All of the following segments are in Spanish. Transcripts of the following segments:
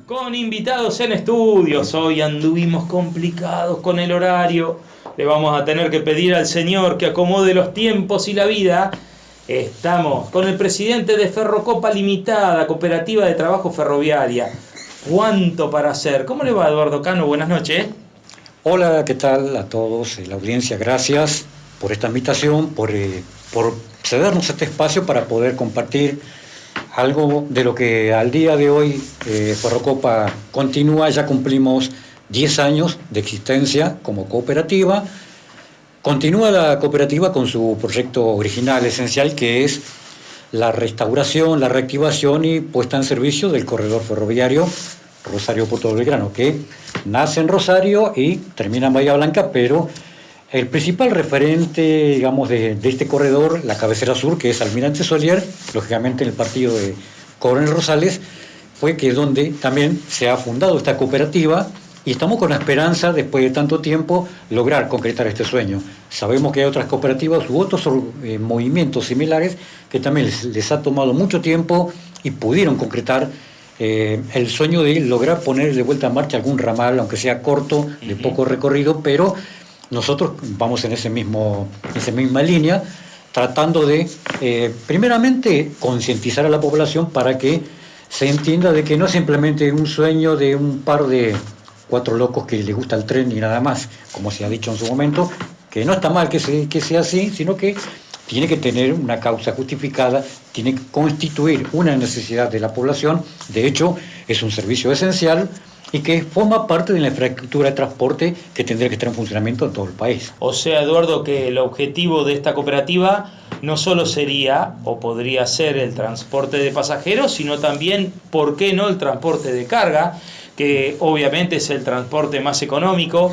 Con invitados en estudios. Hoy anduvimos complicados con el horario. Le vamos a tener que pedir al señor que acomode los tiempos y la vida. Estamos con el presidente de Ferrocopa Limitada, Cooperativa de Trabajo Ferroviaria. ¿Cuánto para hacer? ¿Cómo le va, Eduardo Cano? Buenas noches. Hola, ¿qué tal a todos? La audiencia, gracias por esta invitación, por cedernos este espacio para poder compartir algo de lo que al día de hoy Ferrocopa continúa. Ya cumplimos 10 años de existencia como cooperativa. Continúa la cooperativa con su proyecto original esencial, que es la restauración, la reactivación y puesta en servicio del corredor ferroviario Rosario-Puerto Belgrano, que nace en Rosario y termina en Bahía Blanca, pero el principal referente, digamos, de este corredor, la cabecera sur, que es Almirante Solier, lógicamente en el partido de Coronel Rosales, fue que donde también se ha fundado esta cooperativa, y estamos con la esperanza, después de tanto tiempo, lograr concretar este sueño. Sabemos que hay otras cooperativas u otros movimientos similares que también les ha tomado mucho tiempo y pudieron concretar el sueño de lograr poner de vuelta en marcha algún ramal, aunque sea corto, de poco recorrido, pero nosotros vamos en esa misma línea, tratando de, primeramente, concientizar a la población para que se entienda de que no es simplemente un sueño de un par de 4 locos que les gusta el tren y nada más, como se ha dicho en su momento, que no está mal que sea así, sino que tiene que tener una causa justificada, tiene que constituir una necesidad de la población. De hecho, es un servicio esencial y que forma parte de la infraestructura de transporte que tendría que estar en funcionamiento en todo el país. O sea, Eduardo, que el objetivo de esta cooperativa no solo sería o podría ser el transporte de pasajeros, sino también, ¿por qué no?, el transporte de carga, que obviamente es el transporte más económico.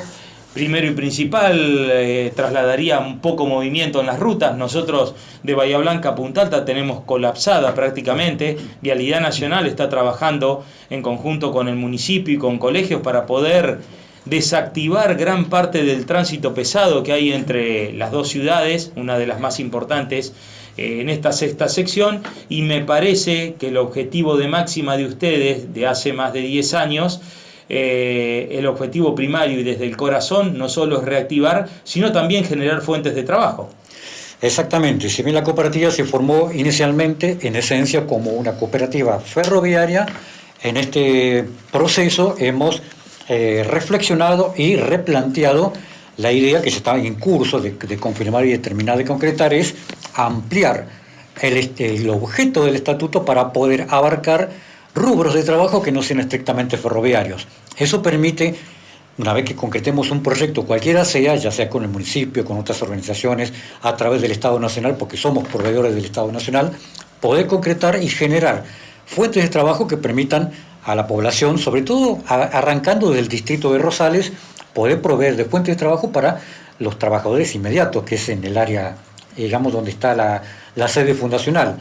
Primero y principal, trasladaría un poco movimiento en las rutas. Nosotros de Bahía Blanca a Punta Alta tenemos colapsada prácticamente. Vialidad Nacional está trabajando en conjunto con el municipio y con colegios para poder desactivar gran parte del tránsito pesado que hay entre las dos ciudades, una de las más importantes en esta sexta sección, y me parece que el objetivo de máxima de ustedes de hace más de 10 años, el objetivo primario y desde el corazón, no solo es reactivar, sino también generar fuentes de trabajo. Exactamente, si bien la cooperativa se formó inicialmente, en esencia, como una cooperativa ferroviaria, en este proceso hemos reflexionado y replanteado la idea que se está en curso de confirmar y de terminar de concretar, es ampliar el objeto del estatuto para poder abarcar rubros de trabajo que no sean estrictamente ferroviarios. Eso permite, una vez que concretemos un proyecto cualquiera sea, ya sea con el municipio, con otras organizaciones, a través del Estado Nacional, porque somos proveedores del Estado Nacional, poder concretar y generar fuentes de trabajo que permitan a la población, sobre todo arrancando desde el distrito de Rosales, poder proveer de fuentes de trabajo para los trabajadores inmediatos, que es en el área, digamos, donde está la sede fundacional.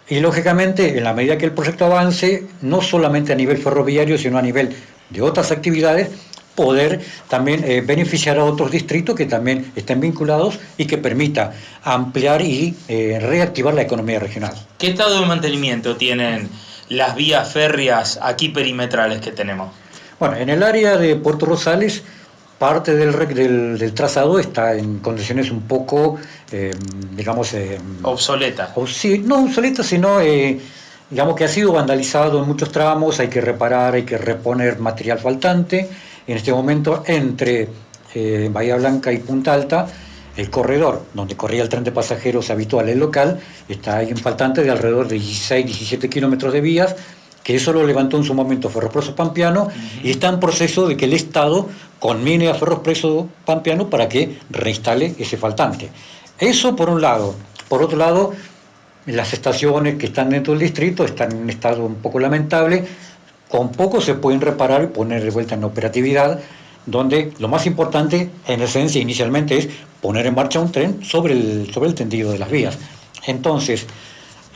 Y lógicamente, en la medida que el proyecto avance, no solamente a nivel ferroviario, sino a nivel de otras actividades, poder también beneficiar a otros distritos que también estén vinculados y que permita ampliar y reactivar la economía regional. ¿Qué estado de mantenimiento tienen las vías férreas aquí perimetrales que tenemos? Bueno, en el área de Puerto Rosales, parte del trazado está en condiciones un poco, digamos... obsoleta. No obsoleta, sino, digamos, que ha sido vandalizado en muchos tramos, hay que reparar, hay que reponer material faltante. En este momento, entre Bahía Blanca y Punta Alta, el corredor donde corría el tren de pasajeros habitual, el local, está ahí en faltante de alrededor de 16-17 kilómetros de vías, que eso lo levantó en su momento Ferropreso Pampeano, y está en proceso de que el Estado conmine a Ferropreso Pampeano para que reinstale ese faltante. Eso por un lado. Por otro lado, las estaciones que están dentro del distrito están en un estado un poco lamentable, con poco se pueden reparar y poner de vuelta en operatividad, donde lo más importante, en esencia, inicialmente, es poner en marcha un tren sobre el tendido de las vías. Entonces,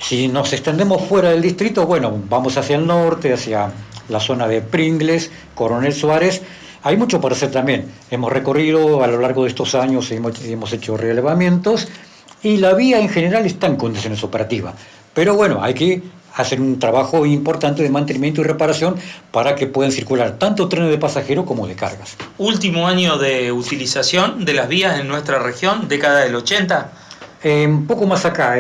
si nos extendemos fuera del distrito, bueno, vamos hacia el norte, hacia la zona de Pringles, Coronel Suárez, hay mucho por hacer también. Hemos recorrido a lo largo de estos años, hemos hecho relevamientos, y la vía en general está en condiciones operativas. Pero bueno, hay que hacer un trabajo importante de mantenimiento y reparación para que puedan circular tanto trenes de pasajeros como de cargas. Último año de utilización de las vías en nuestra región, década del 80. Un poco más acá,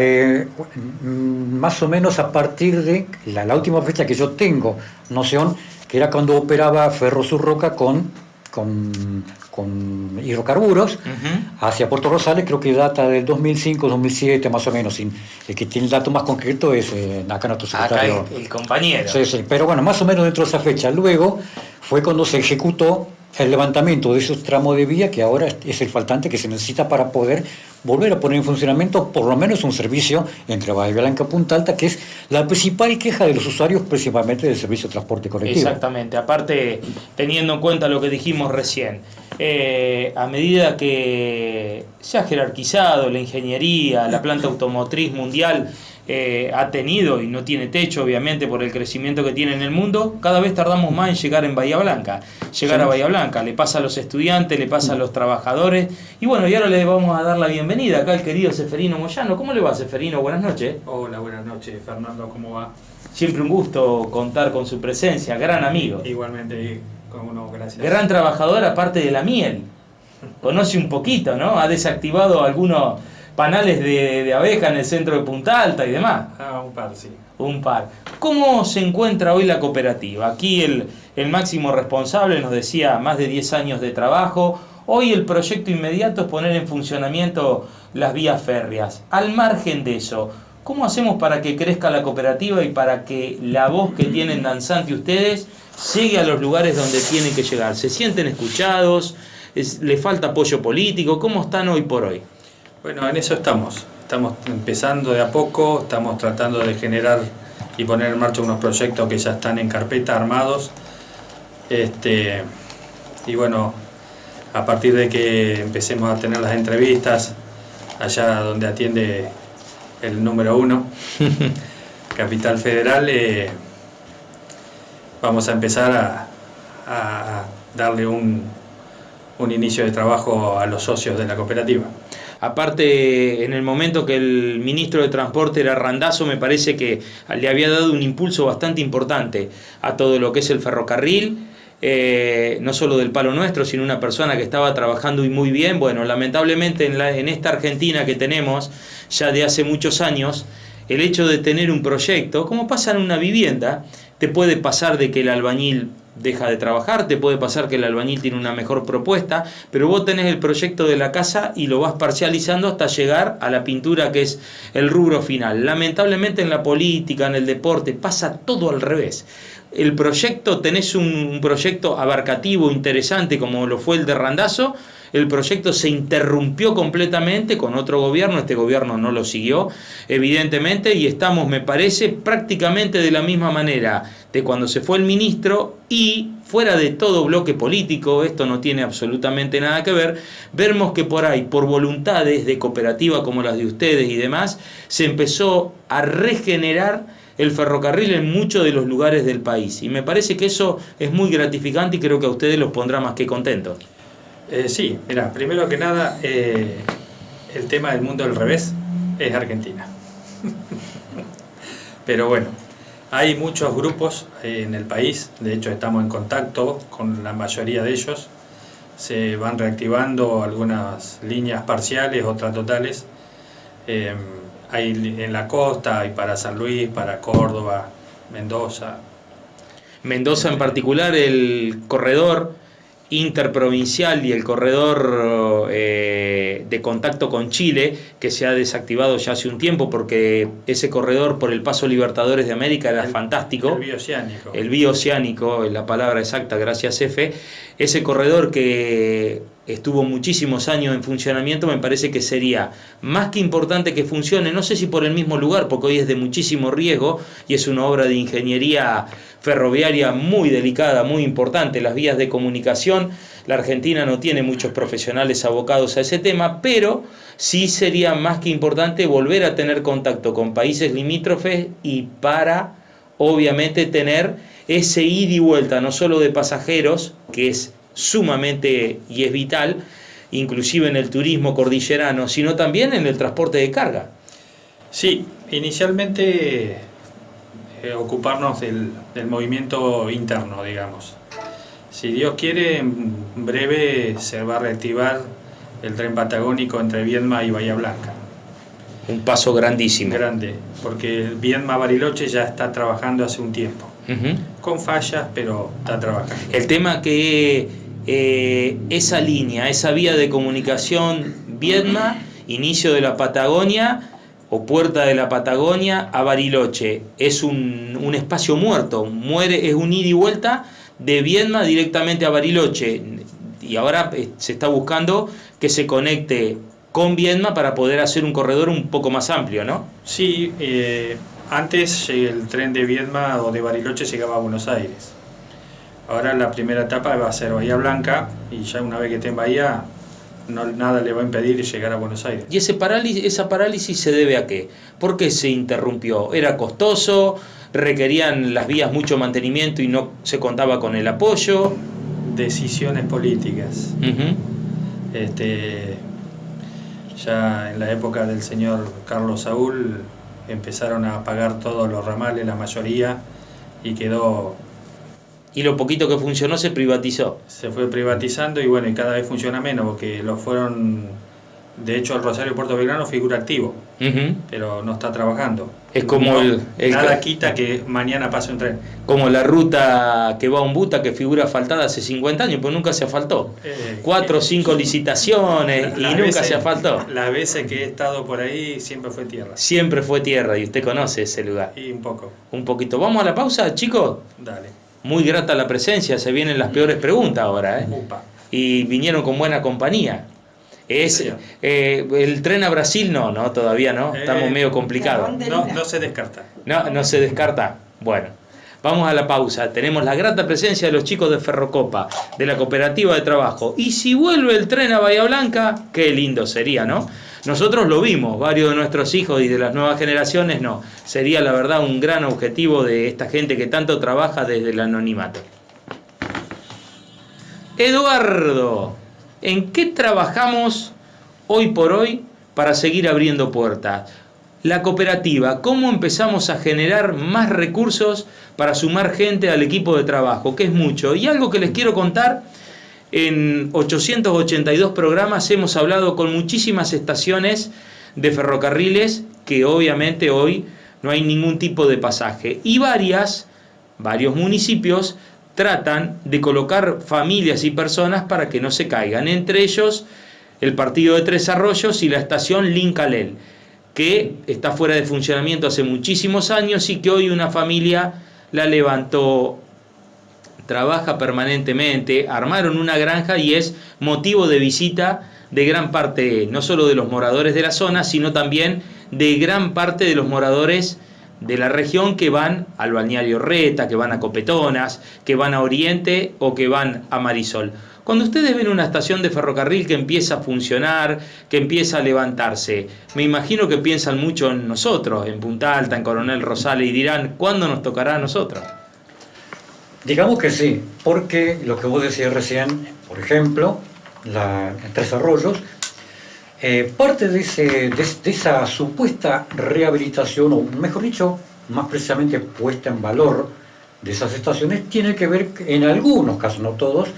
más o menos a partir de la última fecha que yo tengo noción, que era cuando operaba Ferrosur Roca con hidrocarburos hacia Puerto Rosales, creo que data del 2005, 2007 más o menos. El que tiene el dato más concreto es acá nuestro secretario. Acá el compañero. Sí, pero bueno, más o menos dentro de esa fecha. Luego fue cuando se ejecutó el levantamiento de esos tramos de vía que ahora es el faltante que se necesita para poder volver a poner en funcionamiento por lo menos un servicio entre Bahía Blanca y Punta Alta, que es la principal queja de los usuarios, principalmente del servicio de transporte colectivo. Exactamente, aparte teniendo en cuenta lo que dijimos recién, a medida que se ha jerarquizado la ingeniería, la planta automotriz mundial ha tenido y no tiene techo obviamente por el crecimiento que tiene en el mundo, cada vez tardamos más en llegar en Bahía Blanca, a Bahía Blanca, le pasa a los estudiantes, le pasa a los trabajadores, y bueno, y ahora le vamos a dar la bienvenida acá al querido Seferino Moyano. ¿Cómo le va, Seferino? Buenas noches. Hola, buenas noches, Fernando, ¿cómo va? Siempre un gusto contar con su presencia, gran amigo. Igualmente, como no, gracias. Gran trabajador aparte de la miel, conoce un poquito, ¿no? Ha desactivado algunos panales de abeja en el centro de Punta Alta y demás. Un par, sí. Un par. ¿Cómo se encuentra hoy la cooperativa? Aquí el máximo responsable nos decía más de 10 años de trabajo. Hoy el proyecto inmediato es poner en funcionamiento las vías férreas. Al margen de eso, ¿cómo hacemos para que crezca la cooperativa y para que la voz que tienen danzante ustedes llegue a los lugares donde tiene que llegar? ¿Se sienten escuchados? ¿Le falta apoyo político? ¿Cómo están hoy por hoy? Bueno, en eso estamos. Estamos empezando de a poco, estamos tratando de generar y poner en marcha unos proyectos que ya están en carpeta, armados. Y bueno, a partir de que empecemos a tener las entrevistas, allá donde atiende el número 1, Capital Federal, vamos a empezar a darle un inicio de trabajo a los socios de la cooperativa. Aparte, en el momento que el ministro de Transporte era Randazzo, me parece que le había dado un impulso bastante importante a todo lo que es el ferrocarril, no solo del palo nuestro, sino una persona que estaba trabajando y muy bien. Bueno, lamentablemente en esta Argentina que tenemos ya de hace muchos años, el hecho de tener un proyecto, como pasa en una vivienda, te puede pasar de que el albañil deja de trabajar, te puede pasar que el albañil tiene una mejor propuesta, pero vos tenés el proyecto de la casa y lo vas parcializando hasta llegar a la pintura, que es el rubro final. Lamentablemente en la política, en el deporte, pasa todo al revés. El proyecto, tenés un proyecto abarcativo, interesante, como lo fue el de Randazzo. El proyecto se interrumpió completamente con otro gobierno, este gobierno no lo siguió, evidentemente, y estamos, me parece, prácticamente de la misma manera de cuando se fue el ministro, y fuera de todo bloque político, esto no tiene absolutamente nada que ver, vemos que por ahí, por voluntades de cooperativa como las de ustedes y demás, se empezó a regenerar el ferrocarril en muchos de los lugares del país, y me parece que eso es muy gratificante y creo que a ustedes los pondrá más que contentos. Sí, mira, primero que nada, el tema del mundo al revés es Argentina. Pero bueno, hay muchos grupos en el país, de hecho estamos en contacto con la mayoría de ellos, se van reactivando algunas líneas parciales, otras totales, hay en la costa, hay para San Luis, para Córdoba, Mendoza. Mendoza en particular, el corredor interprovincial y el corredor de contacto con Chile, que se ha desactivado ya hace un tiempo porque ese corredor por el Paso Libertadores de América era fantástico. El bioceánico es la palabra exacta, gracias Efe. Ese corredor que estuvo muchísimos años en funcionamiento, me parece que sería más que importante que funcione, no sé si por el mismo lugar, porque hoy es de muchísimo riesgo y es una obra de ingeniería ferroviaria muy delicada, muy importante, las vías de comunicación. La Argentina no tiene muchos profesionales abocados a ese tema, pero sí sería más que importante volver a tener contacto con países limítrofes y para, obviamente, tener ese ida y vuelta, no solo de pasajeros, que es sumamente y es vital, inclusive en el turismo cordillerano, sino también en el transporte de carga. Sí, inicialmente ocuparnos del movimiento interno, digamos. Si Dios quiere, en breve se va a reactivar el tren patagónico entre Viedma y Bahía Blanca. Un paso grandísimo. Grande, porque Viedma-Bariloche ya está trabajando hace un tiempo. Con fallas, pero está trabajando. El tema que esa línea, esa vía de comunicación Viedma, inicio de la Patagonia o puerta de la Patagonia a Bariloche, es un espacio muerto, es un ida y vuelta de Viedma directamente a Bariloche, y ahora se está buscando que se conecte con Viedma para poder hacer un corredor un poco más amplio, ¿no? Sí, antes el tren de Viedma o de Bariloche llegaba a Buenos Aires. Ahora la primera etapa va a ser Bahía Blanca, y ya una vez que esté en Bahía, nada le va a impedir llegar a Buenos Aires. ¿Y esa parálisis se debe a qué? ¿Por qué se interrumpió? ¿Era costoso? ¿Requerían las vías mucho mantenimiento y no se contaba con el apoyo? Decisiones políticas. Ya en la época del señor Carlos Saúl empezaron a pagar todos los ramales, la mayoría, y quedó... Y lo poquito que funcionó se privatizó. Se fue privatizando y bueno, y cada vez funciona menos, porque lo fueron... De hecho, el Rosario Puerto Belgrano figura activo, pero no está trabajando. Es como nada quita que mañana pase un tren. Como la ruta que va a Umbuta, que figura asfaltada hace 50 años, pues nunca se asfaltó. 4 o 5 licitaciones y nunca se asfaltó. Las veces que he estado por ahí siempre fue tierra. Siempre fue tierra, y usted conoce ese lugar. Y un poco. Un poquito. ¿Vamos a la pausa, chicos? Dale. Muy grata la presencia, se vienen las peores preguntas ahora, ¿eh? Upa. Y vinieron con buena compañía. El tren a Brasil no, todavía no, estamos medio complicados. No se descarta. No se descarta. Bueno, vamos a la pausa. Tenemos la grata presencia de los chicos de Ferrocopa, de la cooperativa de trabajo. Y si vuelve el tren a Bahía Blanca, qué lindo sería, ¿no? Nosotros lo vimos, varios de nuestros hijos y de las nuevas generaciones no. Sería la verdad un gran objetivo de esta gente que tanto trabaja desde el anonimato. Eduardo, ¿en qué trabajamos hoy por hoy para seguir abriendo puertas? La cooperativa, ¿cómo empezamos a generar más recursos para sumar gente al equipo de trabajo? Que es mucho. Y algo que les quiero contar, en 882 programas hemos hablado con muchísimas estaciones de ferrocarriles que obviamente hoy no hay ningún tipo de pasaje. Y varios municipios tratan de colocar familias y personas para que no se caigan, entre ellos el partido de Tres Arroyos y la estación Lincalel, que está fuera de funcionamiento hace muchísimos años y que hoy una familia la levantó, trabaja permanentemente, armaron una granja y es motivo de visita de gran parte, no solo de los moradores de la zona, sino también de gran parte de los moradores de la región que van al balneario Reta, que van a Copetonas, que van a Oriente o que van a Marisol. Cuando ustedes ven una estación de ferrocarril que empieza a funcionar, que empieza a levantarse, me imagino que piensan mucho en nosotros, en Punta Alta, en Coronel Rosales, y dirán, ¿cuándo nos tocará a nosotros? Digamos que sí, porque lo que vos decías recién, por ejemplo, en Tres Arroyos, parte de esa supuesta rehabilitación, o mejor dicho, más precisamente puesta en valor de esas estaciones, tiene que ver, en algunos casos, no todos,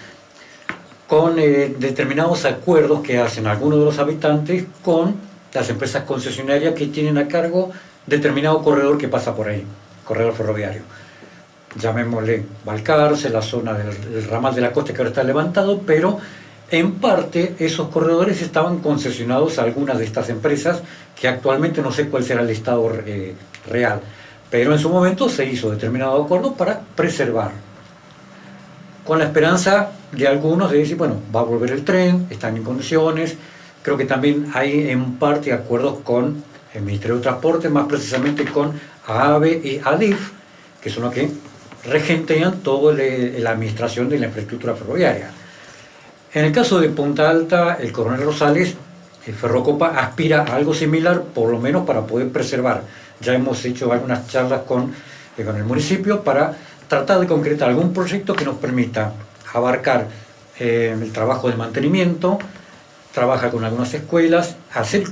con determinados acuerdos que hacen algunos de los habitantes con las empresas concesionarias que tienen a cargo determinado corredor que pasa por ahí, corredor ferroviario. Llamémosle Balcarce, la zona del ramal de la costa que ahora está levantado, pero en parte esos corredores estaban concesionados a algunas de estas empresas, que actualmente no sé cuál será el estado real, pero en su momento se hizo determinado acuerdo para preservar, con la esperanza de algunos de decir, bueno, va a volver el tren, están en condiciones. Creo que también hay en parte acuerdos con el Ministerio de Transporte, más precisamente con AAVE y ADIF, que son los que regentean toda la administración de la infraestructura ferroviaria. En el caso de Punta Alta, el Coronel Rosales, el Ferrocopa aspira a algo similar, por lo menos para poder preservar. Ya hemos hecho algunas charlas con el municipio para tratar de concretar algún proyecto que nos permita abarcar el trabajo de mantenimiento, trabaja con algunas escuelas, hacer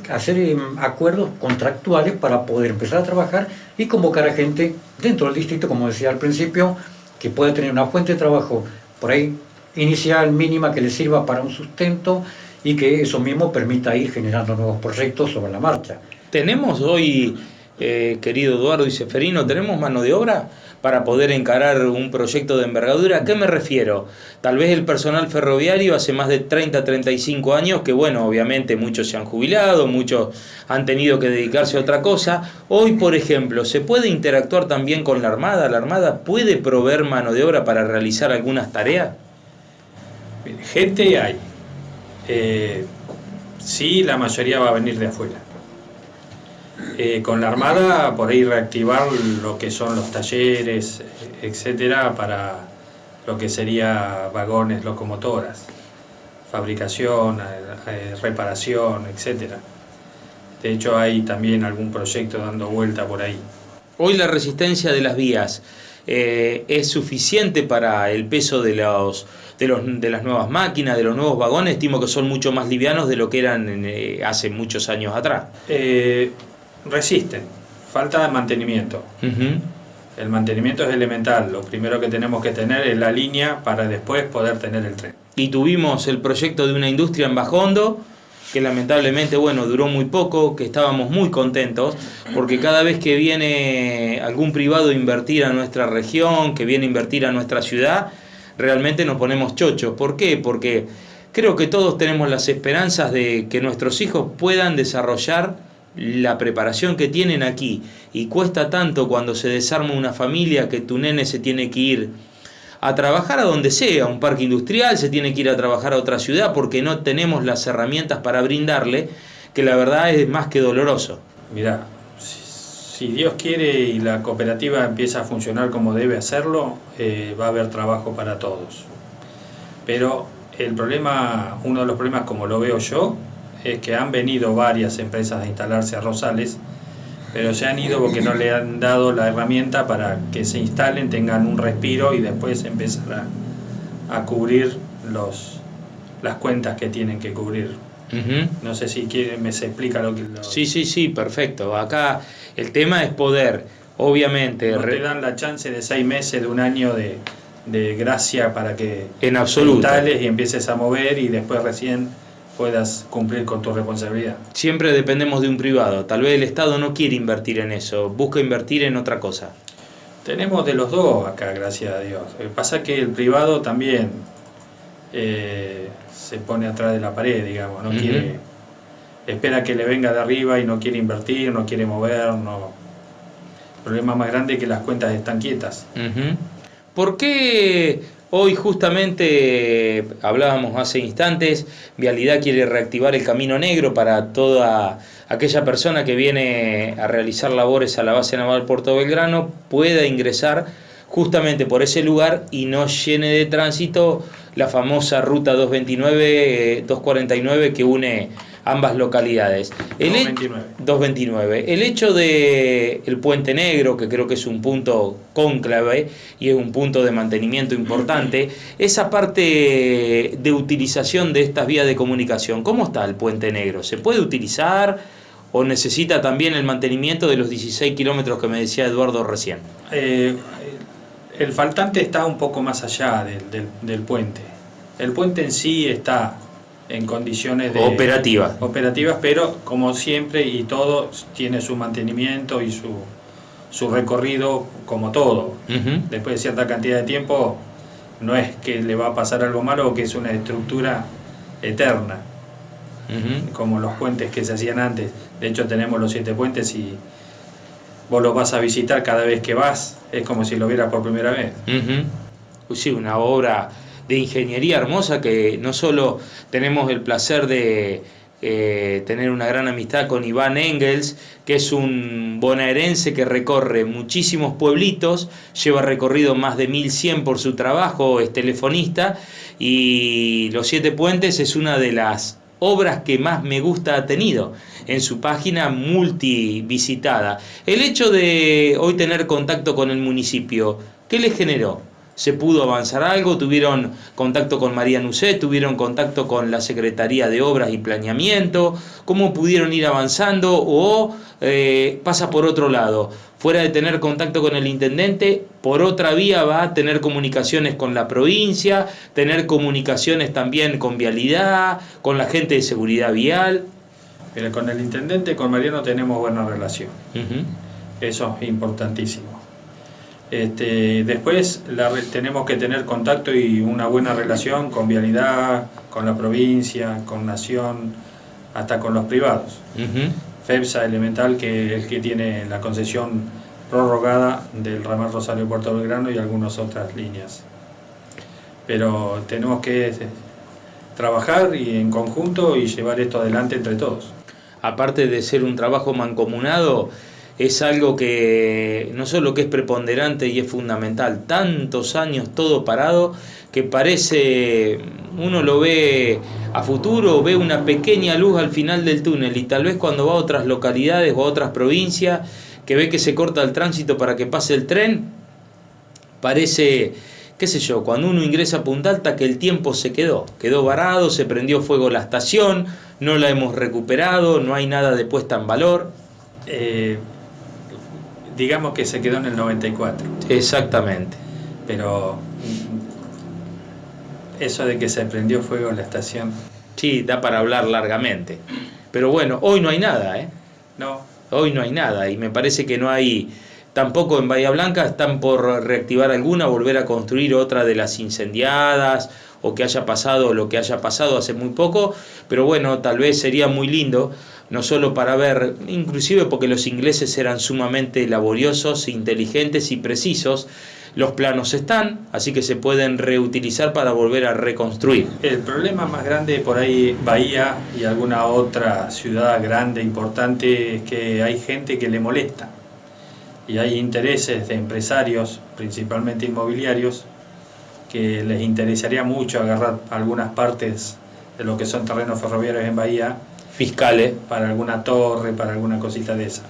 acuerdos contractuales para poder empezar a trabajar y convocar a gente dentro del distrito, como decía al principio, que pueda tener una fuente de trabajo por ahí inicial, mínima, que le sirva para un sustento y que eso mismo permita ir generando nuevos proyectos sobre la marcha. ¿Tenemos hoy, querido Eduardo y Seferino, tenemos mano de obra para poder encarar un proyecto de envergadura? ¿A qué me refiero? Tal vez el personal ferroviario hace más de 30, 35 años, que bueno, obviamente muchos se han jubilado, muchos han tenido que dedicarse a otra cosa. Hoy, por ejemplo, ¿se puede interactuar también con la Armada? ¿La Armada puede proveer mano de obra para realizar algunas tareas? Gente hay. Sí, la mayoría va a venir de afuera. Con la Armada, por ahí reactivar lo que son los talleres, etcétera, para lo que sería vagones, locomotoras, fabricación, reparación, etcétera. De hecho, hay también algún proyecto dando vuelta por ahí. Hoy la resistencia de las vías es suficiente para el peso de las nuevas máquinas, de los nuevos vagones. Estimo que son mucho más livianos de lo que eran hace muchos años atrás. Resisten, falta de mantenimiento. El mantenimiento es elemental, lo primero que tenemos que tener es la línea para después poder tener el tren. Y tuvimos el proyecto de una industria en Bajo Hondo, que lamentablemente, bueno, duró muy poco, que estábamos muy contentos, porque cada vez que viene algún privado a invertir a nuestra región, que viene a invertir a nuestra ciudad, realmente nos ponemos chochos. ¿Por qué? Porque creo que todos tenemos las esperanzas de que nuestros hijos puedan desarrollar la preparación que tienen aquí, y cuesta tanto cuando se desarma una familia que tu nene se tiene que ir a trabajar a donde sea, a un parque industrial, se tiene que ir a trabajar a otra ciudad porque no tenemos las herramientas para brindarle, que la verdad es más que doloroso. Mirá, si Dios quiere y la cooperativa empieza a funcionar como debe hacerlo, va a haber trabajo para todos. Pero el problema, uno de los problemas como lo veo yo, es que han venido varias empresas a instalarse a Rosales, pero se han ido porque no le han dado la herramienta para que se instalen, tengan un respiro y después empezar a cubrir las cuentas que tienen que cubrir. No sé si me se explica lo que... Sí, perfecto. Acá el tema es poder, obviamente... No te dan la chance de 6 meses, de un año de gracia para que en absoluto te instales y empieces a mover y después recién puedas cumplir con tu responsabilidad. Siempre dependemos de un privado. Tal vez el Estado no quiere invertir en eso, busca invertir en otra cosa. Tenemos de los dos acá, gracias a Dios. Lo que pasa es que el privado también se pone atrás de la pared, digamos, no quiere, espera que le venga de arriba y no quiere invertir, no quiere mover, no. El problema más grande es que las cuentas están quietas. ¿Por qué hoy justamente, hablábamos hace instantes, Vialidad quiere reactivar el Camino Negro para toda aquella persona que viene a realizar labores a la base naval Puerto Belgrano pueda ingresar justamente por ese lugar y no llene de tránsito la famosa ruta 249 que une ambas localidades? 229. El hecho de el Puente Negro, que creo que es un punto cónclave y es un punto de mantenimiento importante, esa parte de utilización de estas vías de comunicación, ¿cómo está el Puente Negro? ¿Se puede utilizar o necesita también el mantenimiento de los 16 kilómetros que me decía Eduardo recién? El faltante está un poco más allá del puente. El puente en sí está en condiciones de operativas, pero como siempre y todo tiene su mantenimiento y su recorrido como todo. Después de cierta cantidad de tiempo no es que le va a pasar algo malo o que es una estructura eterna, como los puentes que se hacían antes. De hecho tenemos los 7 puentes y vos los vas a visitar cada vez que vas, es como si lo vieras por primera vez. Sí, una obra de ingeniería hermosa que no solo tenemos el placer de tener una gran amistad con Iván Engels, que es un bonaerense que recorre muchísimos pueblitos, lleva recorrido más de 1100 por su trabajo, es telefonista, y Los 7 Puentes es una de las obras que más me gusta ha tenido en su página multivisitada. El hecho de hoy tener contacto con el municipio, ¿qué le generó? ¿Se pudo avanzar algo? ¿Tuvieron contacto con María Nucet? ¿Tuvieron contacto con la Secretaría de Obras y Planeamiento? ¿Cómo pudieron ir avanzando? ¿O pasa por otro lado? Fuera de tener contacto con el intendente, por otra vía va a tener comunicaciones con la provincia, tener comunicaciones también con Vialidad, con la gente de seguridad vial. Pero con el intendente, con Mariano, tenemos buena relación. Eso es importantísimo. Después tenemos que tener contacto y una buena relación con Vialidad, con la provincia, con Nación, hasta con los privados. FEPSA Elemental, que es el que tiene la concesión prorrogada del ramal Rosario Puerto Belgrano y algunas otras líneas. Pero tenemos que trabajar y en conjunto y llevar esto adelante entre todos. Aparte de ser un trabajo mancomunado, es algo que no solo que es preponderante y es fundamental, tantos años todo parado, que parece, uno lo ve a futuro, ve una pequeña luz al final del túnel, y tal vez cuando va a otras localidades o a otras provincias, que ve que se corta el tránsito para que pase el tren, parece, qué sé yo, cuando uno ingresa a Punta Alta, que el tiempo quedó varado, se prendió fuego la estación, no la hemos recuperado, no hay nada de puesta en valor. Digamos que se quedó en el 94. Exactamente. Pero eso de que se prendió fuego la estación... Sí, da para hablar largamente. Pero bueno, hoy no hay nada, ¿eh? No. Hoy no hay nada, y me parece que no hay... Tampoco en Bahía Blanca están por reactivar alguna, volver a construir otra de las incendiadas, o que haya pasado lo que haya pasado hace muy poco, pero bueno, tal vez sería muy lindo, no solo para ver, inclusive porque los ingleses eran sumamente laboriosos, inteligentes y precisos, los planos están, así que se pueden reutilizar para volver a reconstruir. El problema más grande por ahí, Bahía y alguna otra ciudad grande, importante, es que hay gente que le molesta. Y hay intereses de empresarios, principalmente inmobiliarios, que les interesaría mucho agarrar algunas partes de lo que son terrenos ferroviarios en Bahía, fiscales, para alguna torre, para alguna cosita de esa.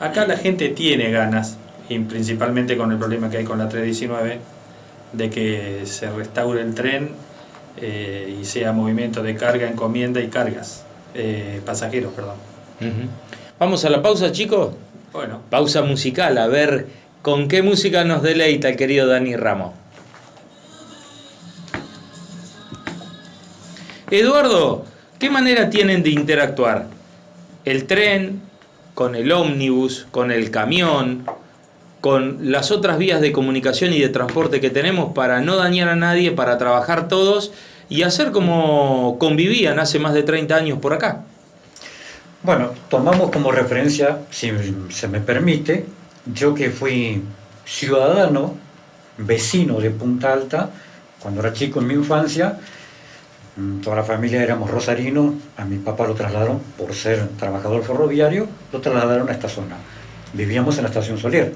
Acá la gente tiene ganas, y principalmente con el problema que hay con la 319, de que se restaure el tren y sea movimiento de carga, encomienda y cargas, pasajeros, perdón. Vamos a la pausa, chicos. Bueno. Pausa musical, a ver con qué música nos deleita el querido Dani Ramos. Eduardo, ¿qué manera tienen de interactuar? El tren, con el ómnibus, con el camión, con las otras vías de comunicación y de transporte que tenemos para no dañar a nadie, para trabajar todos y hacer como convivían hace más de 30 años por acá. Bueno, tomamos como referencia, si se me permite, yo que fui ciudadano, vecino de Punta Alta, cuando era chico en mi infancia, toda la familia éramos rosarinos, a mi papá lo trasladaron, por ser trabajador ferroviario, lo trasladaron a esta zona. Vivíamos en la estación Solier.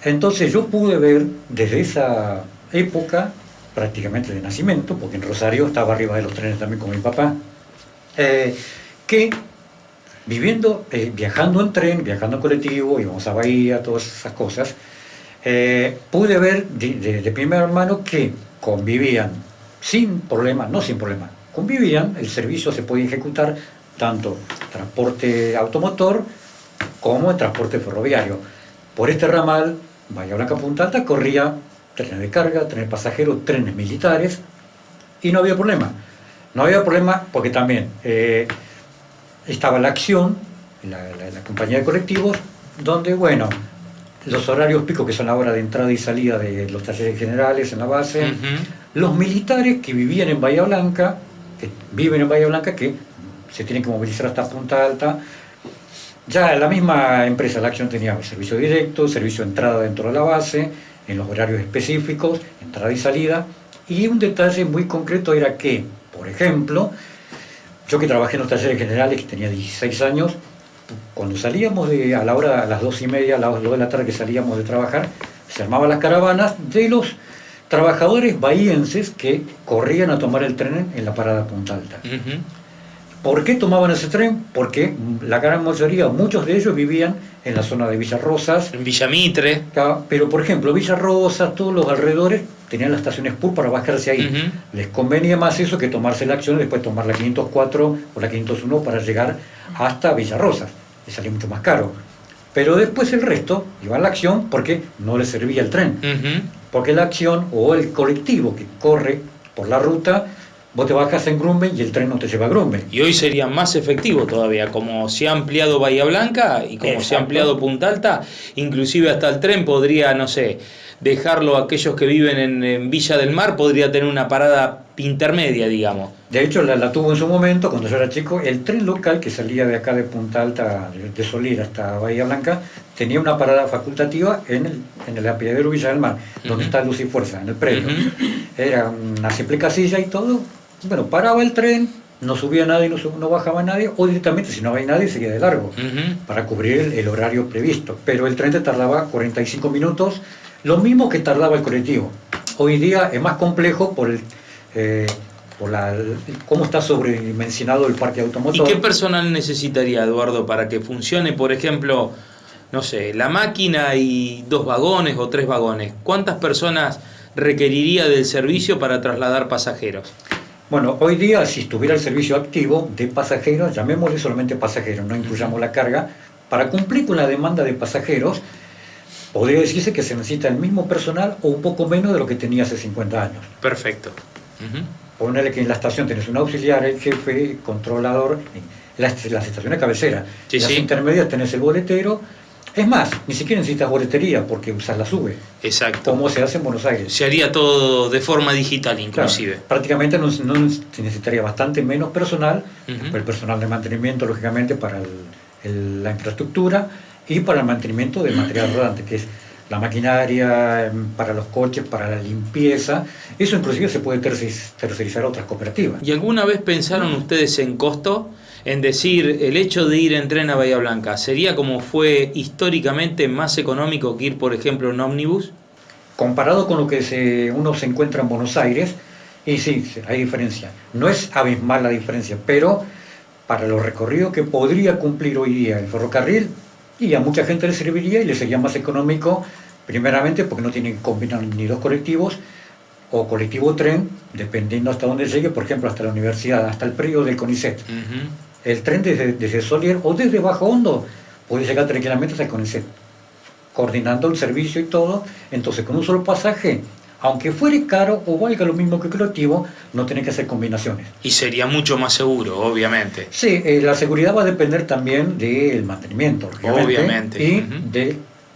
Entonces yo pude ver desde esa época, prácticamente de nacimiento, porque en Rosario estaba arriba de los trenes también con mi papá, que viajando en tren, viajando en colectivo, íbamos a Bahía, todas esas cosas, pude ver de primera mano que convivían sin problema, no sin problema, convivían, el servicio se podía ejecutar tanto transporte automotor como el transporte ferroviario. Por este ramal, Bahía Blanca Punta Alta, corría trenes de carga, trenes pasajeros, trenes militares, y no había problema. No había problema porque también estaba la acción, la compañía de colectivos, donde, bueno, los horarios picos que son la hora de entrada y salida de los talleres generales en la base, los militares que vivían en Bahía Blanca, que viven en Bahía Blanca, que se tienen que movilizar hasta Punta Alta. Ya la misma empresa, la acción, tenía servicio directo, servicio de entrada dentro de la base, en los horarios específicos, entrada y salida. Y un detalle muy concreto era que, por ejemplo, yo que trabajé en los talleres generales, que tenía 16 años, cuando salíamos a la hora, a las 2:30, a las 2 de la tarde que salíamos de trabajar, se armaban las caravanas de los trabajadores bahienses que corrían a tomar el tren en la parada Punta Alta. ¿Por qué tomaban ese tren? Porque la gran mayoría, muchos de ellos vivían en la zona de Villa Rosas. En Villa Mitre. Pero, por ejemplo, Villa Rosas, todos los alrededores tenían las estaciones PUR para bajarse ahí. Les convenía más eso que tomarse la acción y después tomar la 504 o la 501 para llegar hasta Villa Rosas. Les salía mucho más caro. Pero después el resto iba a la acción porque no les servía el tren. Porque la acción o el colectivo que corre por la ruta, vos te bajas en Grumben y el tren no te lleva a Grumben. Y hoy sería más efectivo todavía, como se ha ampliado Bahía Blanca y como se ha ampliado Punta Alta, inclusive hasta el tren podría, no sé, dejarlo a aquellos que viven en Villa del Mar, podría tener una parada intermedia, digamos. De hecho, la tuvo en su momento, cuando yo era chico, el tren local que salía de acá de Punta Alta, de Solir hasta Bahía Blanca, tenía una parada facultativa en el apiadero Villa del Mar, donde está Luz y Fuerza, en el predio. Era una simple casilla y todo. Bueno, paraba el tren, no subía nadie, no bajaba nadie, o directamente, si no había nadie, seguía de largo, para cubrir el horario previsto. Pero el tren te tardaba 45 minutos, lo mismo que tardaba el colectivo. Hoy día es más complejo por cómo está sobredimensionado el parque automotor. ¿Y qué personal necesitaría, Eduardo, para que funcione, por ejemplo, no sé, la máquina y 2 vagones o 3 vagones? ¿Cuántas personas requeriría del servicio para trasladar pasajeros? Bueno, hoy día, si estuviera el servicio activo de pasajeros, llamémosle solamente pasajeros, no incluyamos la carga, para cumplir con la demanda de pasajeros, podría decirse que se necesita el mismo personal o un poco menos de lo que tenía hace 50 años. Perfecto. Ponerle que en la estación tenés un auxiliar, el jefe, controlador, las estaciones cabeceras. Las intermedias tenés el boletero. Es más, ni siquiera necesitas boletería porque usas la SUBE. Exacto. Como se hace en Buenos Aires. Se haría todo de forma digital inclusive. Claro, prácticamente no se necesitaría bastante menos personal, el personal de mantenimiento lógicamente para la infraestructura y para el mantenimiento del material rodante, que es la maquinaria, para los coches, para la limpieza. Eso inclusive se puede tercerizar a otras cooperativas. ¿Y alguna vez pensaron ustedes en costo? En decir, el hecho de ir en tren a Bahía Blanca, ¿sería como fue históricamente más económico que ir, por ejemplo, en ómnibus? Comparado con lo que uno se encuentra en Buenos Aires, y sí, hay diferencia. No es abismal la diferencia, pero para los recorridos que podría cumplir hoy día el ferrocarril, y a mucha gente le serviría y le sería más económico, primeramente porque no tienen que combinar ni 2 colectivos, o colectivo tren, dependiendo hasta dónde llegue, por ejemplo, hasta la universidad, hasta el predio del CONICET. El tren desde Solier o desde Bajo Hondo puede llegar tranquilamente hasta el CONICET, coordinando el servicio y todo. Entonces, con un solo pasaje, aunque fuere caro o valga lo mismo que el colectivo, no tiene que hacer combinaciones. Y sería mucho más seguro, obviamente. Sí, la seguridad va a depender también del mantenimiento, obviamente. Y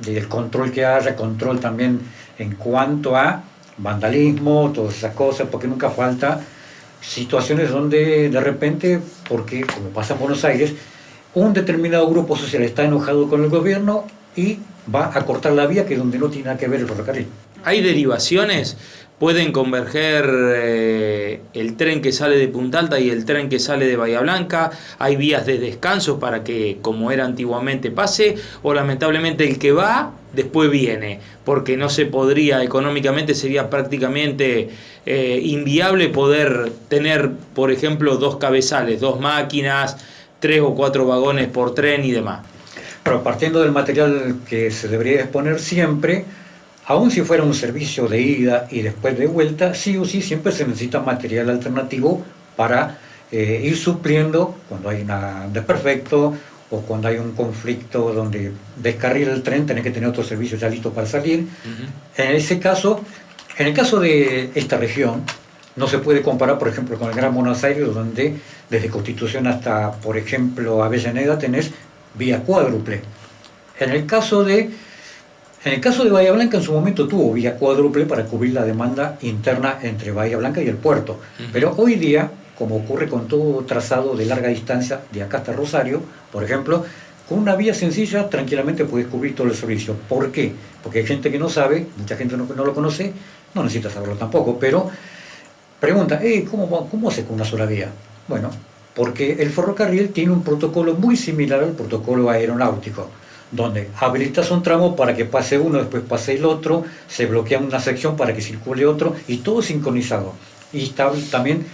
del control que haya, control también en cuanto a vandalismo, todas esas cosas, porque nunca falta situaciones donde de repente, porque como pasa en Buenos Aires, un determinado grupo social está enojado con el gobierno y va a cortar la vía que es donde no tiene nada que ver el ferrocarril. ¿Hay derivaciones? ¿Pueden converger el tren que sale de Punta Alta y el tren que sale de Bahía Blanca? ¿Hay vías de descanso para que, como era antiguamente, pase? ¿O lamentablemente el que va, después viene? Porque no se podría, económicamente sería prácticamente inviable poder tener, por ejemplo, 2 cabezales, 2 máquinas, 3 o 4 vagones por tren y demás. Pero partiendo del material que se debería exponer siempre, aun si fuera un servicio de ida y después de vuelta, sí o sí siempre se necesita material alternativo para ir supliendo cuando hay un desperfecto o cuando hay un conflicto donde descarrila el tren, tenés que tener otro servicio ya listo para salir. En ese caso, en el caso de esta región, no se puede comparar, por ejemplo, con el Gran Buenos Aires, donde desde Constitución hasta, por ejemplo, Avellaneda tenés vía cuádruple. En el caso de Bahía Blanca en su momento tuvo vía cuádruple para cubrir la demanda interna entre Bahía Blanca y el puerto. Pero hoy día, como ocurre con todo trazado de larga distancia, de acá hasta Rosario, por ejemplo, con una vía sencilla tranquilamente puedes cubrir todo el servicio. ¿Por qué? Porque hay gente que no sabe, mucha gente no lo conoce, no necesita saberlo tampoco, pero pregunta, ¿cómo hace con una sola vía? Bueno, porque el ferrocarril tiene un protocolo muy similar al protocolo aeronáutico, donde habilitas un tramo para que pase uno, después pase el otro, se bloquea una sección para que circule otro, y todo sincronizado. y está también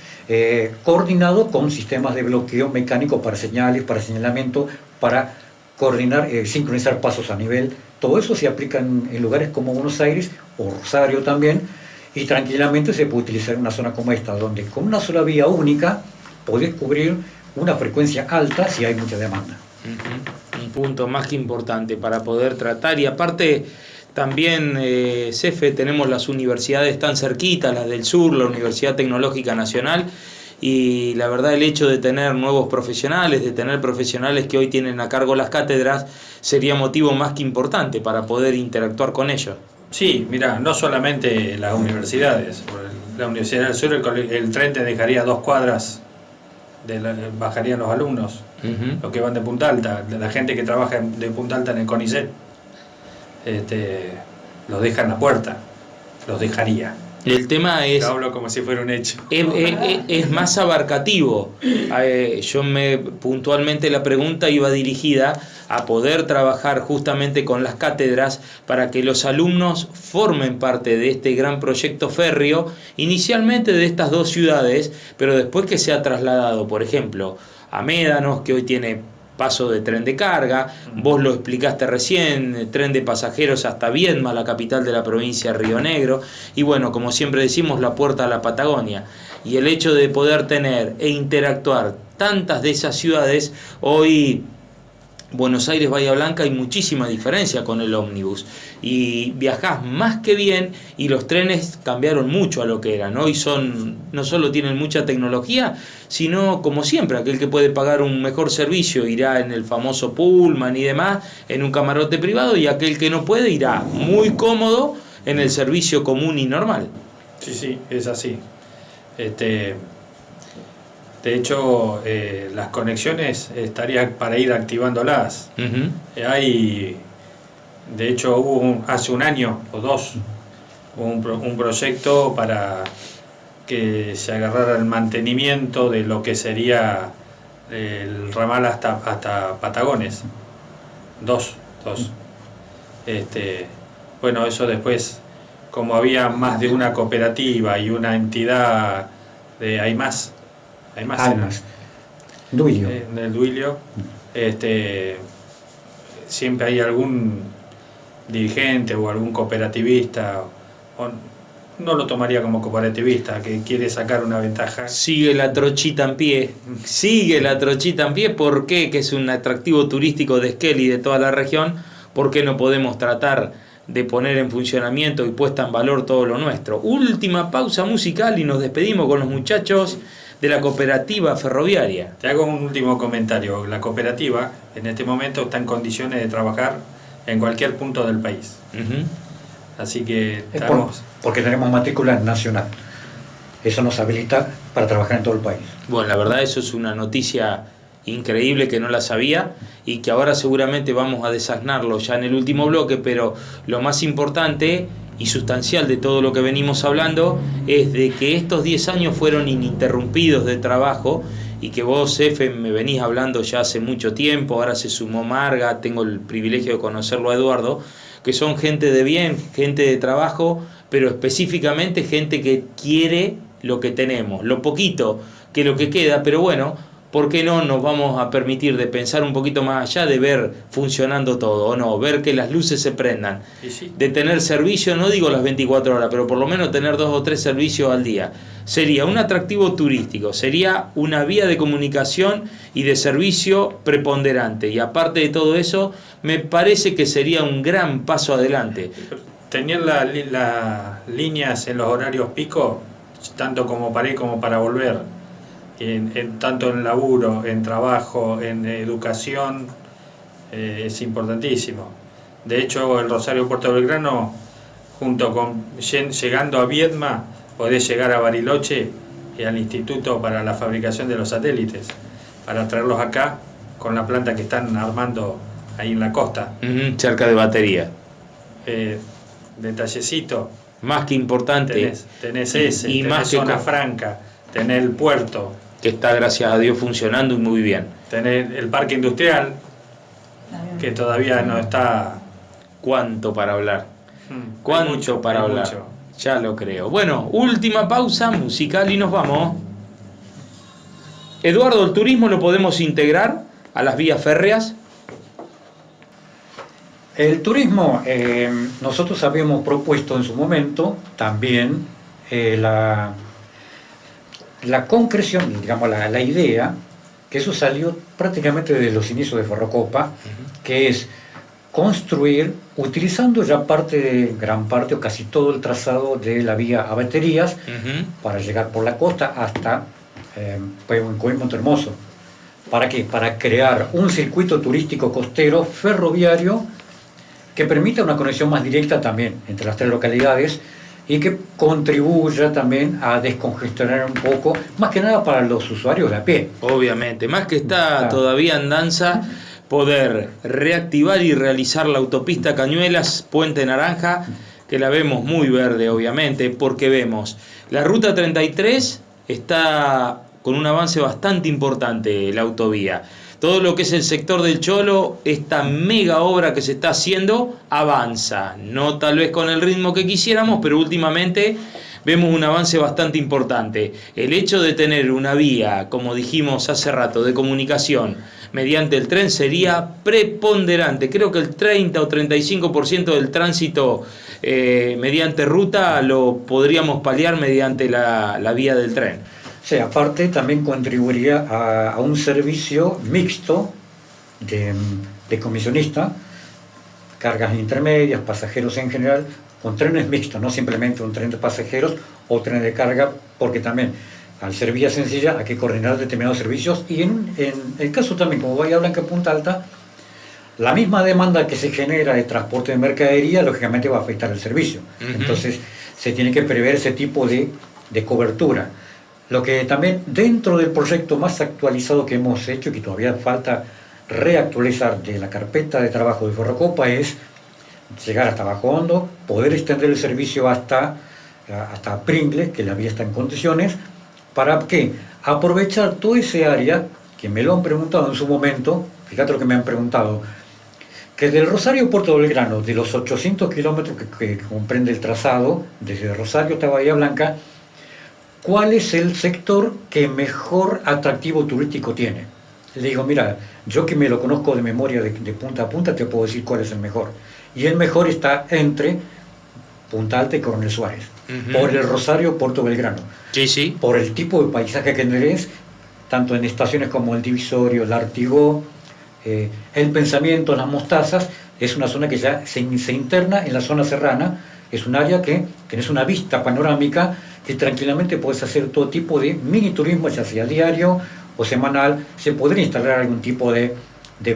coordinado con sistemas de bloqueo mecánico para señales, para señalamiento, para coordinar, sincronizar pasos a nivel. Todo eso se aplica en lugares como Buenos Aires o Rosario también, y tranquilamente se puede utilizar en una zona como esta, donde con una sola vía única podés cubrir una frecuencia alta si hay mucha demanda. Un punto más que importante para poder tratar, y aparte también, Cefe, tenemos las universidades tan cerquitas, las del sur, la Universidad Tecnológica Nacional, y la verdad el hecho de tener nuevos profesionales, de tener profesionales que hoy tienen a cargo las cátedras, sería motivo más que importante para poder interactuar con ellos. Sí, mira, no solamente las universidades, la Universidad del Sur, el tren te dejaría 2 cuadras, bajarían los alumnos, los que van de Punta Alta, la gente que trabaja de Punta Alta en el CONICET, los deja en la puerta, los dejaría. El tema es... Lo hablo como si fuera un hecho. Es más abarcativo. Yo puntualmente la pregunta iba dirigida a poder trabajar justamente con las cátedras para que los alumnos formen parte de este gran proyecto férreo, inicialmente de estas 2 ciudades, pero después que se ha trasladado, por ejemplo, a Médanos, que hoy tiene paso de tren de carga, vos lo explicaste recién, tren de pasajeros hasta Viedma, la capital de la provincia de Río Negro, y bueno, como siempre decimos, la puerta a la Patagonia. Y el hecho de poder tener e interactuar tantas de esas ciudades, hoy Buenos Aires, Bahía Blanca, hay muchísima diferencia con el ómnibus, y viajás más que bien, y los trenes cambiaron mucho a lo que eran. Hoy no solo tienen mucha tecnología, sino como siempre, aquel que puede pagar un mejor servicio irá en el famoso Pullman y demás, en un camarote privado, y aquel que no puede irá muy cómodo en el servicio común y normal. Sí, es así. De hecho, las conexiones estaría para ir activándolas. De hecho, hace un año o 2 un proyecto para que se agarrara el mantenimiento de lo que sería el ramal hasta Patagones. 2. Bueno, eso después, como había más de una cooperativa y una entidad hay más Duilio. en el Duilio, siempre hay algún dirigente o algún cooperativista, no lo tomaría como cooperativista, que quiere sacar una ventaja. Sigue la trochita en pie, ¿por qué? Que es un atractivo turístico de Esquel y de toda la región. ¿Por qué no podemos tratar de poner en funcionamiento y puesta en valor todo lo nuestro? Última pausa musical y nos despedimos con los muchachos de la cooperativa ferroviaria. Te hago un último comentario. La cooperativa en este momento está en condiciones de trabajar en cualquier punto del país. Así que porque tenemos matrícula nacional. Eso nos habilita para trabajar en todo el país. Bueno, la verdad eso es una noticia increíble que no la sabía, y que ahora seguramente vamos a desasnarlo ya en el último bloque, pero lo más importante y sustancial de todo lo que venimos hablando es de que estos 10 años fueron ininterrumpidos de trabajo, y que vos, Efe, me venís hablando ya hace mucho tiempo. Ahora se sumó Marga, tengo el privilegio de conocerlo a Eduardo, que son gente de bien, gente de trabajo, pero específicamente gente que quiere lo que tenemos, lo poquito que lo que queda, pero bueno, ¿por qué no nos vamos a permitir de pensar un poquito más allá, de ver funcionando todo, o no, ver que las luces se prendan, de tener servicio, no digo las 24 horas, pero por lo menos tener 2 o 3 servicios al día? Sería un atractivo turístico, sería una vía de comunicación y de servicio preponderante, y aparte de todo eso, me parece que sería un gran paso adelante. Tener las líneas en los horarios pico, tanto como para ir como para volver, tanto en laburo, en trabajo, en educación, es importantísimo. De hecho, el Rosario Puerto Belgrano, llegando a Viedma, podés llegar a Bariloche y al Instituto para la Fabricación de los Satélites, para traerlos acá con la planta que están armando ahí en la costa. Cerca de Batería. Detallecito. Más que importante. Tenés tenés más zona franca, tenés el puerto, que está, gracias a Dios, funcionando y muy bien. Tenés el parque industrial, que todavía no está. ¿Cuánto para hablar? ¿Cuánto para hablar? Ya lo creo. Bueno, última pausa musical y nos vamos. Eduardo, ¿el turismo lo podemos integrar a las vías férreas? El turismo, nosotros habíamos propuesto en su momento también la concreción, digamos, la idea, que eso salió prácticamente desde los inicios de Ferrocopa, que es construir, utilizando ya gran parte o casi todo el trazado de la vía a Baterías, para llegar por la costa hasta Pueblo Montehermoso. ¿Para qué? Para crear un circuito turístico costero ferroviario que permita una conexión más directa también entre las tres localidades y que contribuya también a descongestionar un poco, más que nada para los usuarios de a pie. Obviamente, más que está todavía en danza poder reactivar y realizar la autopista Cañuelas, Puente Naranja, que la vemos muy verde obviamente, porque vemos la ruta 33 está con un avance bastante importante, la autovía. Todo lo que es el sector del Cholo, esta mega obra que se está haciendo, avanza. No tal vez con el ritmo que quisiéramos, pero últimamente vemos un avance bastante importante. El hecho de tener una vía, como dijimos hace rato, de comunicación mediante el tren sería preponderante. Creo que el 30 o 35% del tránsito mediante ruta lo podríamos paliar mediante la vía del tren. Sí, aparte también contribuiría a un servicio mixto de comisionista, cargas intermedias, pasajeros en general, con trenes mixtos, no simplemente un tren de pasajeros o tren de carga, porque también al ser vía sencilla hay que coordinar determinados servicios y en el caso también, como Bahía Blanca Punta Alta, la misma demanda que se genera de transporte de mercadería, lógicamente va a afectar el servicio. Entonces se tiene que prever ese tipo de cobertura. Lo que también dentro del proyecto más actualizado que hemos hecho, que todavía falta reactualizar de la carpeta de trabajo de Ferrocopa, es llegar hasta Bajo Hondo, poder extender el servicio hasta Pringles, que la vía está en condiciones, para que aprovechar toda ese área, que me lo han preguntado en su momento, fíjate lo que me han preguntado, que del Rosario a Puerto Belgrano, de los 800 kilómetros que comprende el trazado, desde Rosario hasta Bahía Blanca, ¿cuál es el sector que mejor atractivo turístico tiene? Le digo, mira, yo que me lo conozco de memoria de punta a punta, te puedo decir cuál es el mejor. Y el mejor está entre Punta Alta y Coronel Suárez, por el Rosario, Puerto Belgrano. Sí. Por el tipo de paisaje que tenés, tanto en estaciones como el Divisorio, el Artigó, el Pensamiento, las Mostazas, es una zona que ya se interna en la zona serrana, es un área que tenés una vista panorámica que tranquilamente puedes hacer todo tipo de mini turismo, ya sea diario o semanal. Se podría instalar algún tipo de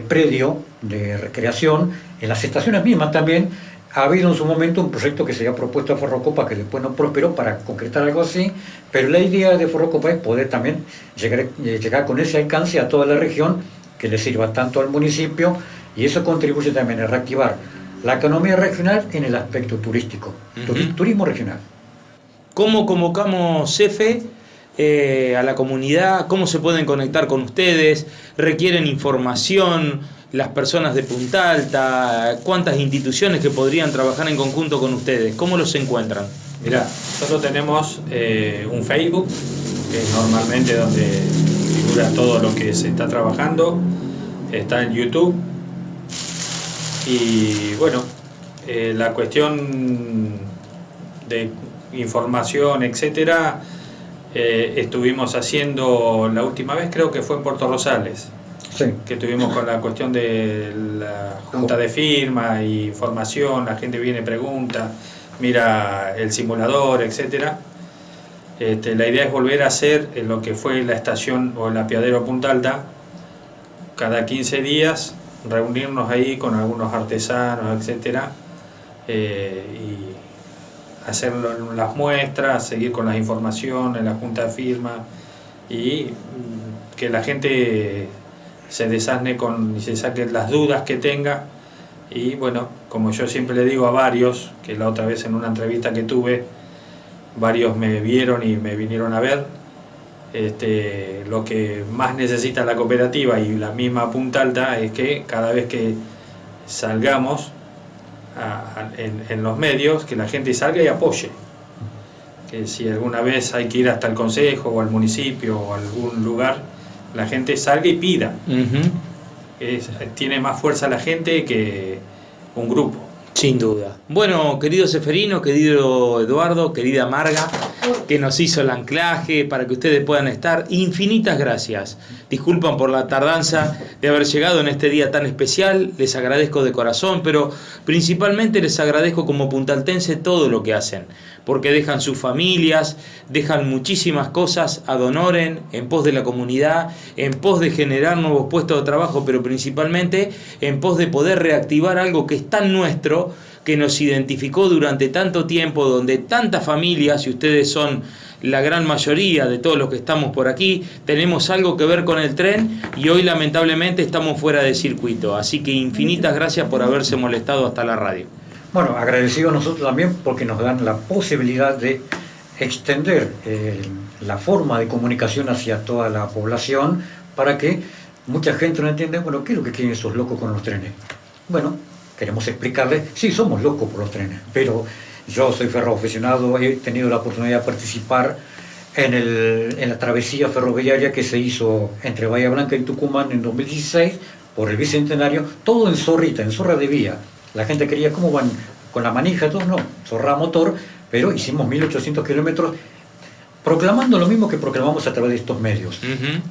predio de recreación en las estaciones mismas también. Ha habido en su momento un proyecto que se había propuesto a Ferrocopa que después no prosperó para concretar algo así, pero la idea de Ferrocopa es poder también llegar con ese alcance a toda la región, que le sirva tanto al municipio, y eso contribuye también a reactivar la economía regional en el aspecto turístico, turismo regional. ¿Cómo convocamos, CEFE, a la comunidad? ¿Cómo se pueden conectar con ustedes? ¿Requieren información las personas de Punta Alta? ¿Cuántas instituciones que podrían trabajar en conjunto con ustedes? ¿Cómo los encuentran? Mirá, nosotros tenemos un Facebook, que es normalmente donde figura todo lo que se está trabajando. Está en YouTube. Y bueno, la cuestión de información, etcétera, estuvimos haciendo la última vez, creo que fue en Puerto Rosales, sí, que estuvimos con la cuestión de la junta de firma y información, la gente viene, pregunta, mira el simulador, etcétera. La idea es volver a hacer lo que fue la estación o el apeadero Punta Alta, cada 15 días reunirnos ahí con algunos artesanos, etcétera, y hacer las muestras, seguir con las informaciones, la junta de firma, y que la gente se desasne y se saque las dudas que tenga. Y bueno, como yo siempre le digo a varios, que la otra vez en una entrevista que tuve, varios me vieron y me vinieron a ver, lo que más necesita la cooperativa y la misma Punta Alta es que cada vez que salgamos en los medios, que la gente salga y apoye, que si alguna vez hay que ir hasta el consejo o al municipio o a algún lugar, la gente salga y pida. Tiene más fuerza la gente que un grupo. Sin duda. Bueno, querido Seferino, querido Eduardo, querida Marga, que nos hizo el anclaje para que ustedes puedan estar, infinitas gracias. Disculpan por la tardanza de haber llegado en este día tan especial, les agradezco de corazón, pero principalmente les agradezco como puntaltense todo lo que hacen, porque dejan sus familias, dejan muchísimas cosas ad honorem, en pos de la comunidad, en pos de generar nuevos puestos de trabajo, pero principalmente en pos de poder reactivar algo que es tan nuestro, que nos identificó durante tanto tiempo, donde tantas familias, y ustedes son la gran mayoría de todos los que estamos por aquí, tenemos algo que ver con el tren y hoy lamentablemente estamos fuera de circuito. Así que infinitas gracias por haberse molestado hasta la radio. Bueno, agradecidos nosotros también porque nos dan la posibilidad de extender la forma de comunicación hacia toda la población para que mucha gente no entienda, bueno, ¿qué es lo que quieren esos locos con los trenes? Bueno, queremos explicarles, sí, somos locos por los trenes, pero yo soy ferroaficionado, he tenido la oportunidad de participar en la travesía ferroviaria que se hizo entre Bahía Blanca y Tucumán en 2016 por el Bicentenario, todo en zorrita, en zorra de vía. La gente quería, ¿cómo van? Con la manija, todo, no, zorra a motor, pero hicimos 1800 kilómetros proclamando lo mismo que proclamamos a través de estos medios.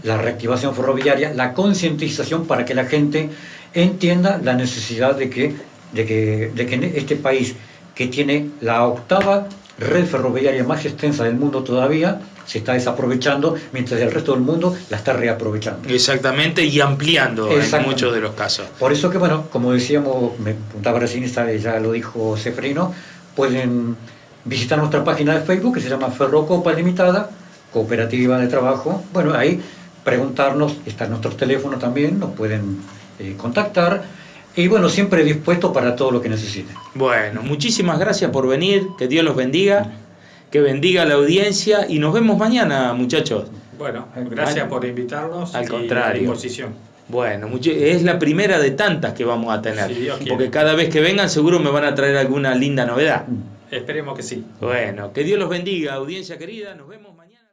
La reactivación ferroviaria, la concientización para que la gente entienda la necesidad de que en este país, que tiene la octava red ferroviaria más extensa del mundo todavía, se está desaprovechando, mientras el resto del mundo la está reaprovechando. Exactamente, y ampliando en muchos de los casos. Por eso que, bueno, como decíamos, me preguntaba recién, ya lo dijo Seferino, pueden visitar nuestra página de Facebook que se llama Ferrocopa Limitada, Cooperativa de Trabajo. Bueno, ahí preguntarnos, está nuestro teléfono también, nos pueden contactar. Y bueno, siempre dispuesto para todo lo que necesiten. Bueno, muchísimas gracias por venir, que Dios los bendiga, que bendiga a la audiencia y nos vemos mañana, muchachos. Bueno, gracias por invitarnos. Al contrario. A disposición. Bueno, es la primera de tantas que vamos a tener, Si Dios quiere. porque cada vez que vengan seguro me van a traer alguna linda novedad. Esperemos que sí. Bueno, que Dios los bendiga, audiencia querida, nos vemos mañana.